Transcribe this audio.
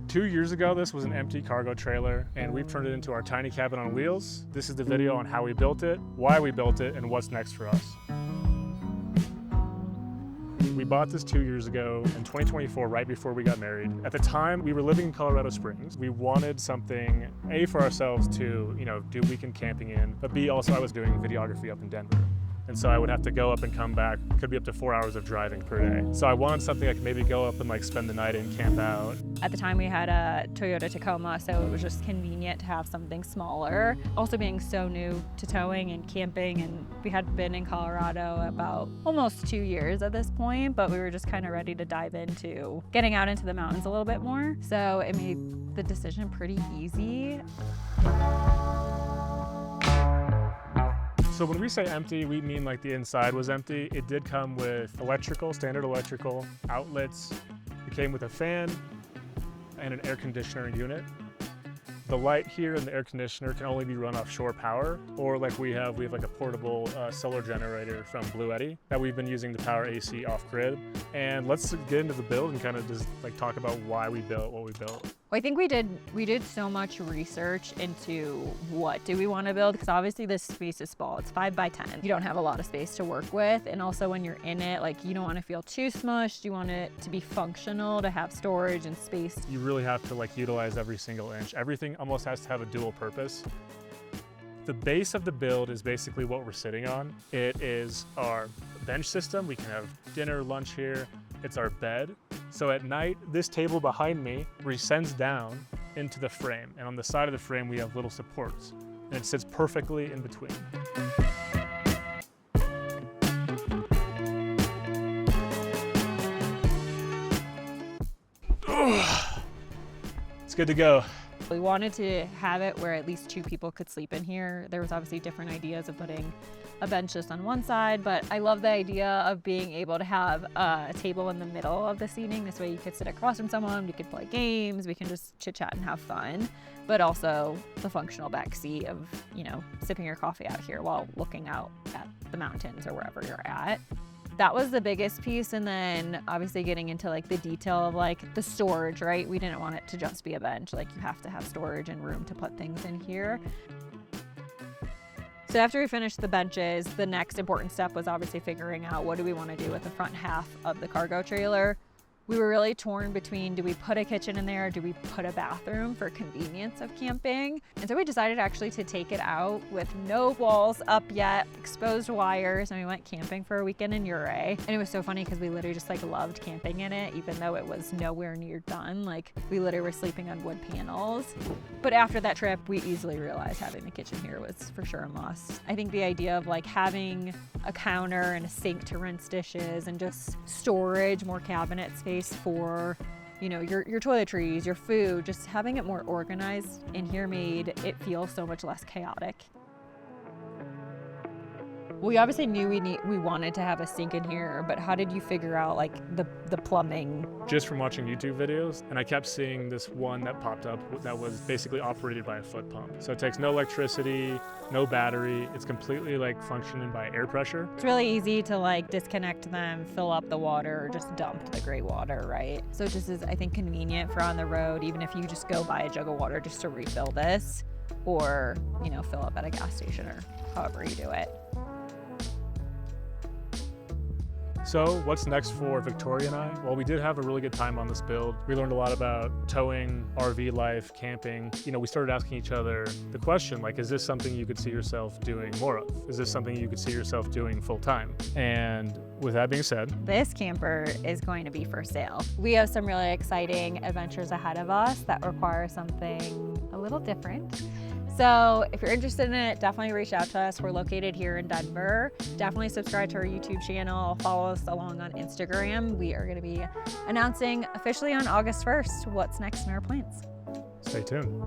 2 years ago, this was an empty cargo trailer, and we've turned it into our tiny cabin on wheels. This is the video on how we built it, why we built it, and what's next for us. We bought this 2 years ago in 2024, right before we got married. At the time, we were living in Colorado Springs. We wanted something, A, for ourselves to, do weekend camping in, but B, also I was doing videography up in Denver. And so I would have to go up and come back. Could be up to 4 hours of driving per day. So I wanted something I could maybe go up and spend the night in, camp out. At the time we had a Toyota Tacoma, so it was just convenient to have something smaller. Also being so new to towing and camping, and we had been in Colorado about almost 2 years at this point, but we were just kind of ready to dive into getting out into the mountains a little bit more. So it made the decision pretty easy. So when we say empty, we mean the inside was empty. It did come with standard electrical, outlets. It came with a fan and an air conditioner unit. The light here and the air conditioner can only be run off shore power, or we have a portable solar generator from Bluetti that we've been using to power AC off grid. And let's get into the build and kind of just talk about why we built what we built. Well, I think we did so much research into what do we want to build, because obviously this space is small. It's 5 by 10. You don't have a lot of space to work with, and also when you're in it, you don't want to feel too smushed. You want it to be functional, to have storage and space. You really have to utilize every single inch. Everything almost has to have a dual purpose. The base of the build is basically what we're sitting on. It is our bench system. We can have dinner, lunch here. It's our bed. So at night, this table behind me descends down into the frame. And on the side of the frame, we have little supports. And it sits perfectly in between. It's good to go. We wanted to have it where at least 2 people could sleep in here. There was obviously different ideas of putting a bench just on one side, but I love the idea of being able to have a table in the middle of the seating. This way you could sit across from someone, we could play games, we can just chit chat and have fun, but also the functional back seat of, sipping your coffee out here while looking out at the mountains or wherever you're at. That was the biggest piece, and then obviously getting into the detail of the storage, right? We didn't want it to just be a bench. You have to have storage and room to put things in here. So after we finished the benches, the next important step was obviously figuring out what do we want to do with the front half of the cargo trailer. We were really torn between, do we put a kitchen in there? Do we put a bathroom for convenience of camping? And so we decided actually to take it out with no walls up yet, exposed wires, and we went camping for a weekend in Ouray. And it was so funny because we literally just loved camping in it, even though it was nowhere near done. We literally were sleeping on wood panels. But after that trip, we easily realized having the kitchen here was for sure a must. I think the idea of having a counter and a sink to rinse dishes and just storage, more cabinet space for your toiletries, your food, just having it more organized in here made it feel so much less chaotic. We obviously knew we wanted to have a sink in here, but how did you figure out the plumbing? Just from watching YouTube videos, and I kept seeing this one that popped up that was basically operated by a foot pump. So it takes no electricity, no battery. It's completely functioning by air pressure. It's really easy to disconnect them, fill up the water, or just dump the gray water, right? So it just is, I think, convenient for on the road, even if you just go buy a jug of water just to refill this, or fill up at a gas station, or however you do it. So what's next for Victoria and I? Well, we did have a really good time on this build. We learned a lot about towing, RV life, camping. We started asking each other the question, is this something you could see yourself doing more of? Is this something you could see yourself doing full time? And with that being said, this camper is going to be for sale. We have some really exciting adventures ahead of us that require something a little different. So if you're interested in it, definitely reach out to us. We're located here in Denver. Definitely subscribe to our YouTube channel. Follow us along on Instagram. We are going to be announcing officially on August 1st what's next in our plans. Stay tuned.